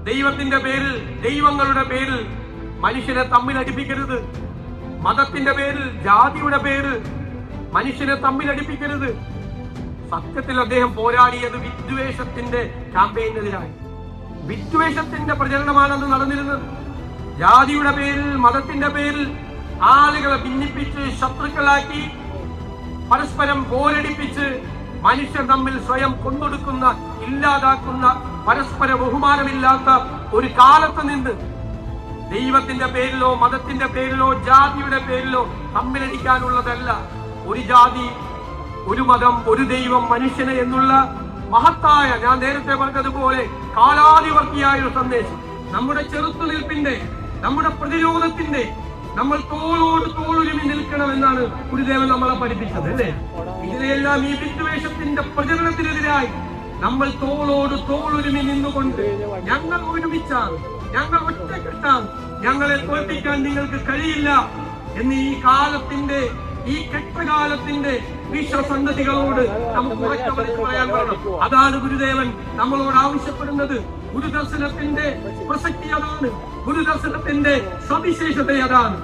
ദൈവത്തിന്റെ പേരിൽ, ദൈവങ്ങളുടെ പേരിൽ മനുഷ്യനെ തമ്മിൽ അടിപ്പിക്കരുത്. മതത്തിന്റെ പേരിൽ, ജാതിയുടെ പേരിൽ മനുഷ്യനെ തമ്മിൽ അടിപ്പിക്കരുത്. സത്യത്തിൽ അദ്ദേഹം പോരാടിയത് വിദ്വേഷത്തിന്റെ ക്യാമ്പയിനെതിരായി. വിദ്വേഷത്തിന്റെ പ്രചരണമാണെന്ന് നടന്നിരുന്നത്. ജാതിയുടെ പേരിൽ, മതത്തിന്റെ പേരിൽ ആളുകളെ ഭിന്നിപ്പിച്ച് ശത്രുക്കളാക്കി പരസ്പരം പോരടിപ്പിച്ച് മനുഷ്യർ തമ്മിൽ സ്വയം കൊന്നൊടുക്കുന്ന, ഇല്ലാതാക്കുന്ന, പരസ്പര ബഹുമാനമില്ലാത്ത ഒരു കാലത്ത് നിന്ന് ദൈവത്തിന്റെ പേരിലോ മതത്തിന്റെ പേരിലോ ജാതിയുടെ പേരിലോ തമ്മിലടിക്കാനുള്ളതല്ല. ഒരു ജാതി, ഒരു മതം, ഒരു ദൈവം, മനുഷ്യന് എന്നുള്ള മഹത്തായ, ഞാൻ നേരത്തെ പറഞ്ഞതുപോലെ കാലാതിവർത്തിയായ ഒരു സന്ദേശം, നമ്മുടെ ചെറുത്തുനിൽപ്പിന്റെ, നമ്മുടെ പ്രതിരോധത്തിന്റെ, നമ്മൾ തോളോട് തോളൊരുമി നിൽക്കണമെന്നാണ് ഗുരുദേവൻ നമ്മളെ പഠിപ്പിച്ചത്, അല്ലേ? ഇതിനെല്ലാം ഈ വിദ്വേഷത്തിന്റെ പ്രചരണത്തിനെതിരായി നമ്മൾ തോളോട് തോളൊരുമി നിന്നുകൊണ്ട് ഞങ്ങൾ ഒരുമിച്ചാൽ, ഞങ്ങൾ ഒറ്റക്കെട്ടാൽ ഞങ്ങളെ തോൽപ്പിക്കാൻ നിങ്ങൾക്ക് കഴിയില്ല എന്ന് ഈ കാലത്തിന്റെ, ഈ കെട്ടകാലത്തിന്റെ വിശ്വസന്ധതികളോട് നമുക്ക് ഉറക്കെ പറയാൻ വേണം. അതാണ് ഗുരുദേവൻ നമ്മളോട് ആവശ്യപ്പെടുന്നത്. ഗുരുദർശനത്തിന്റെ പ്രസക്തി അതാണ്, ഗുരുദർശനത്തിന്റെ സവിശേഷത അതാണ്.